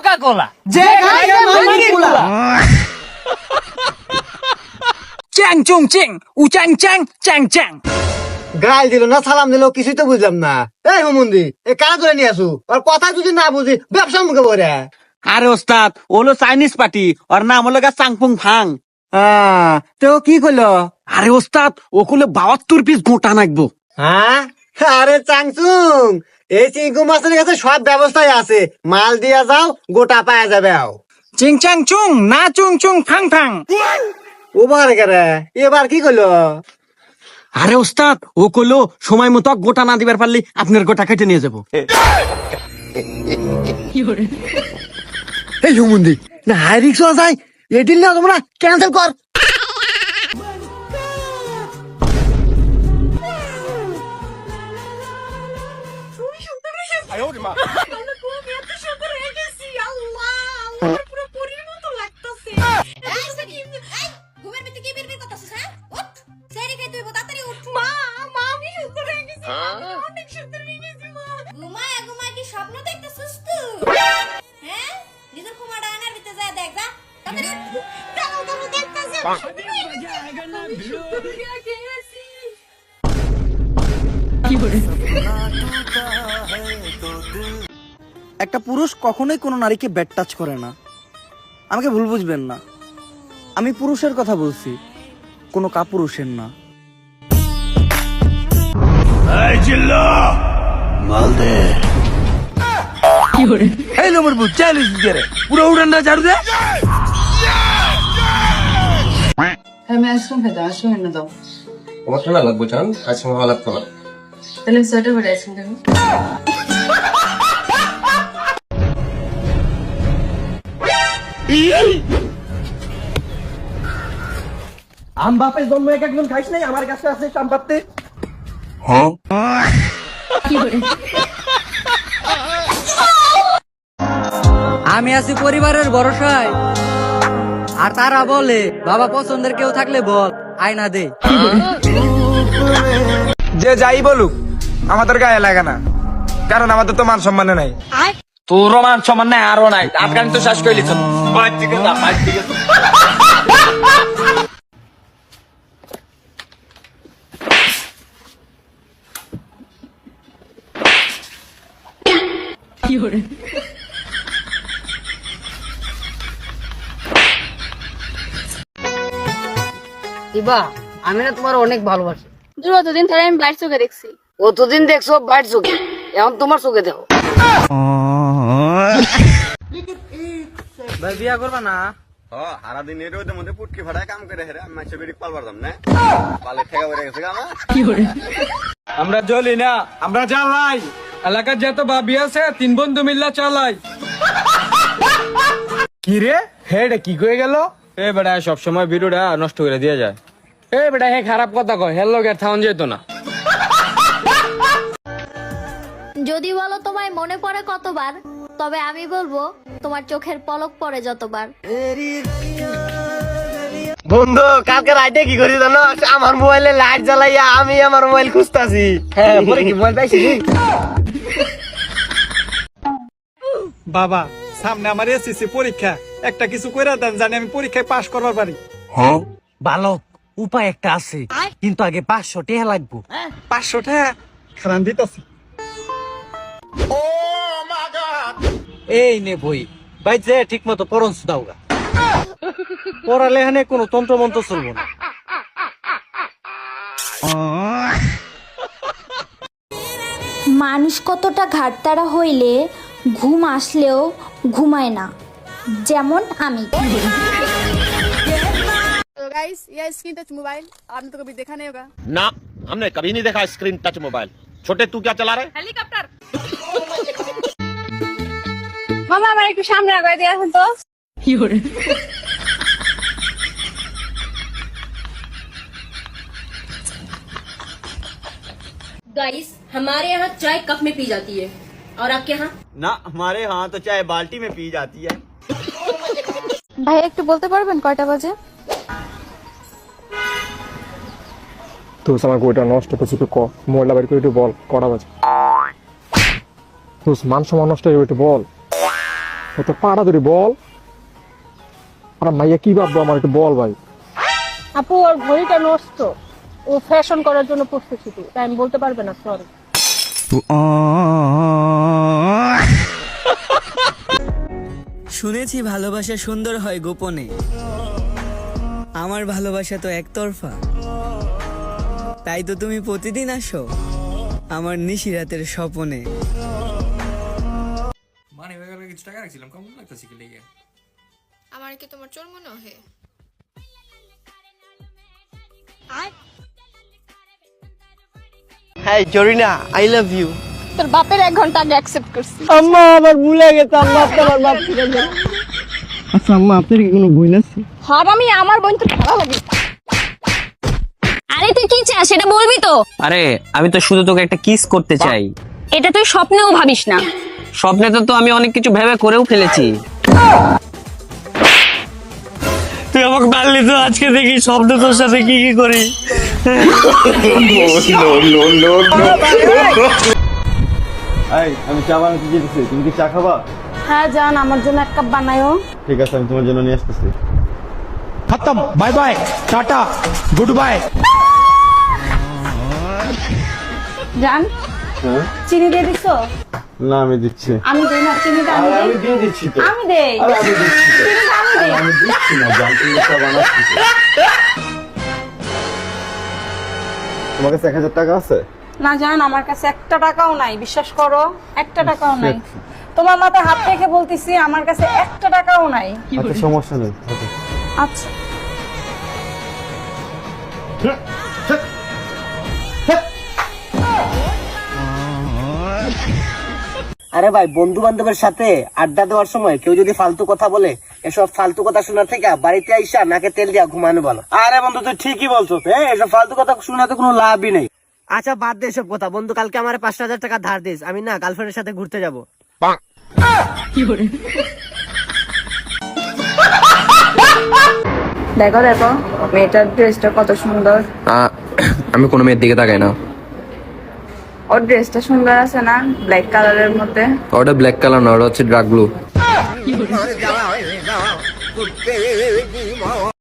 Coca কোলা যে খাইছে monkey কুলা চ্যাং চুং চিং উ চ্যাং চ্যাং চ্যাং চ্যাং। গাল দিল না সালাম দিল কিছুই তো বুঝলাম না। এই হুমুন্দি এ কারা ধরে নিয়ে আসু আর কথা যদি না বুঝি ব্যবসা মুখে বলে। আরে ওস্তাদ ওলো চাইনিজ পার্টি ওর নাম হলো গা চাংফুং ফাং। তো কি করলো? আরে ওস্তাদ ও করলে 72 পিস গোটা নাকবো। হ্যাঁ আরে চাংচুং এই চিংকু মাছের কাছে সব ব্যবস্থাই আছে, মাল দিয়া যাও গোটা পাওয়া যাবে। চিং চ্যাং চুং না চুং চুং ফাং ফাং। ওবার কেরে এবার কি করলো? আরে ওস্তাদ ও করলো সময় মতো গোটা না দিবার পারলে আপনার গোটা কেটে নিয়ে যাবো। এই হুমুন্দি না হাই রিক্স যায় এই ডিল না তোমরা ক্যান্সেল কর। স্বপ্ন দেখতেছিস তুই? হ্যাঁ নিজের ঘুমাটা আনার ভিতরে যায় দেখ যা একটা পুরুষ কখনোই কোনো নারীকে ব্যাড টাচ করে না। আমাকে ভুল বুঝবেন না, আমি পুরুষের কথা বলছি, কোনো কাপুরুষের না। এই নম্বর বুঝ চাইলিস করে পুরো উড়ান না ঝাড়ু দে। আমি আইসক্রিম খেতে আইসক্রিম এনে দাও। আমার ঠান্ডা লাগবে চান আইসক্রিম ভালো লাগতো না। তাহলে সোয়েটার পরে আইসক্রিম দেবো। আম বাপের জন্ম এক একজন খাইস নাই, আমার কাছে আছে আম পাততে। আমি আছি পরিবারের ভরসায়, আর তারা বলে বাবা পছন্দের কেউ থাকলে বল আয়না দে। যে যাই বলুক আমাদের গায়ে লাগে না, কারণ আমাদের তো মান সম্মান নাই। তোর মান সমান নাই আরো নাই, আফগান তো শেষ করে লিছ। দিবা আমি না তোমার অনেক ভালোবাসি। অতদিন ধরে আমি বাইর চোখে দেখছি। অতদিন দেখছো বাইর চোখে, এখন তোমার চোখে দেখো। ভাই বিয়া করবা না? সারা দিন এর মধ্যে পুটকি ফাটায় কাম করে হেরে আমি মাছ বেরিয়ে পাল পারতাম না, পালে ঠেকা বেড়ে গেছে আমার। আমরা জ্বলি না, আমরা জ্বালাই। এলাকার যত ভাবি আছে 3 বন্ধু মিল্লা চালাই। কি রে হেড কি কয়ে গেল? এ বেটা সবসময় ভিডিওটা নষ্ট করে দিয়ে যায়। এ বেটা হে খারাপ কথা কয়, হের লোকের থাউন যেত না। যদি বলো তোমায় মনে পড়ে কতবার, তবে আমি বলবো তোমার চোখের পলক পড়ে যতবার। বন্ধু কালকে রাইতে কি করি জানো? আমার মোবাইলে লাইট জ্বালাইয়া আমি আমার মোবাইল খুঁজতাছি। হ্যাঁ পরে কি মোবাইল পাইছি? বাবা সামনে আমার এসএসসি পরীক্ষা, একটা কিছু কইরা দেন জানি আমি পরীক্ষায় পাশ করবার পারি। বালক উপায় একটা আছে, কিন্তু আগে 500 টাকা লাগবো। 500 টাকা খান দিতেছি। এই নে বই ভাই, যে ঠিক মতো পড়ন সুদাওগা, পড়ালেখানে কোনো তন্ত্র মন্ত্র চলবো না। মানুষ কতটা ঘাটতারা হইলে ঘুম আসলেও ঘুমায় না, যেমন আমি। गाइस ये स्क्रीन टच मोबाइल आपने तो कभी देखा नहीं होगा। ना हमने कभी नहीं देखा स्क्रीन टच मोबाइल। छोटे तू क्या चला रहे? हेलीकॉप्टर। মামা আমার একটু সামনে আগায় দিয়ে আসুন তো। गाइस हमारे यहाँ चाय कप में पी जाती है, और आपके यहाँ? না हमारे यहाँ तो चाय बाल्टी में पी जाती है। ভাই একটু বলতে পারবেন কয়টা বাজে? তো আমার গোটা নষ্ট করছি, একটু মোবাইলটা বের করে একটু বল কটা বাজে। তো মান সম্মান নষ্ট হয়ে একটু বল। তোর পাড়া ধরে বল। আর মাইয়া কি ভাববো আমার, একটু বল ভাই। আপু ওর ঘড়িটা নষ্ট, ও ফ্যাশন করার জন্য প্রস্তুতি, তাই আমি বলতে পারবে না, সরি। শুনেছি ভালোবাসা সুন্দর হয় গোপনে, আমার ভালোবাসা তো একতরফা, তাই তো তুমি প্রতিদিন আসো আমার নিশিরাতের স্বপনে। আমার কি তোমার চোর মনে হয়? হ্যাঁ জরিনা, আই লাভ ইউ। তোর বাপের 1 ঘন্টা আগে অ্যাকসেপ্ট করছি। আম্মা আবার ভুলে গেছে, আম্মা আপনি আমার বাপ ছিল না। আচ্ছা আম্মা, আপনার কি কোনো বোন আছে? হারামি, আমার বোন তো ভালো লাগে। আরে তুই কি চাস সেটা বলবি তো? আরে আমি তো শুধু তোকে একটা কিস করতে চাই। এটা তুই স্বপ্নেও ভাবিস না। স্বপ্নে তো আমি অনেক কিছু ভেবে করেও ফেলেছি। তুই আমাকে মারলি তো, আজকে দেখি স্বপ্ন তোর সাথে কি কি করি। আমি চা বানাতে যেতেছি, তুমি কি চা খাবা? হ্যাঁ জান, আমার জন্য 1 কাপ বানায়ো। ঠিক আছে, আমি তোমার জন্য নিয়ে আসতেছি। খতম, bye bye, tata, good bye. জান, চিনি দিয়ে দিছো? না, আমি দিচ্ছি। আমি দেই না, চিনিটা আমি দেই। আমি দিয়ে দিচ্ছি তো। আমি দেই। আমি দিচ্ছি তো। চিনিটা আমি দেই। আমি দিচ্ছি না, জান, তুমি চা বানাচ্ছি। তোমার কাছে 1000 টাকা আছে? না জান, আমার কাছে 1 টাকাও নাই, বিশ্বাস করো, 1 টাকাও নাই। তোমার মাথায় হাত রেখে বলতেছি, আমার কাছে 1 টাকাও নাই। আচ্ছা, সমস্যা নেই। আচ্ছা। আরে ভাই, বন্ধু বান্ধবের সাথে আড্ডা দেওয়ার সময় কেউ যদি ফালতু কথা বলে, এসব ফালতু কথা শোনার থেকে বাড়িতে আইসা নাকে তেল দিয়া ঘুমানো ভালো। আরে বন্ধু, তুই ঠিকই বলছো, এসব ফালতু কথা শোনাতে কোনো লাভই নেই। আচ্ছা বাদ দে এসব কথা। বন্ধু, কালকে আমার 5000 টাকা ধার দিস, আমি না গার্লফ্রেন্ডের সাথে ঘুরতে যাবো। দেখো দেখো, মেয়েটার ড্রেসটা কত সুন্দর। আমি কোনো মেয়ের দিকে তাকাই না। ওর ড্রেসটা সুন্দর আছে না, ব্ল্যাক কালারের মধ্যে? ওটা ব্ল্যাক কালার না, ওটা হচ্ছে ডার্ক ব্লু।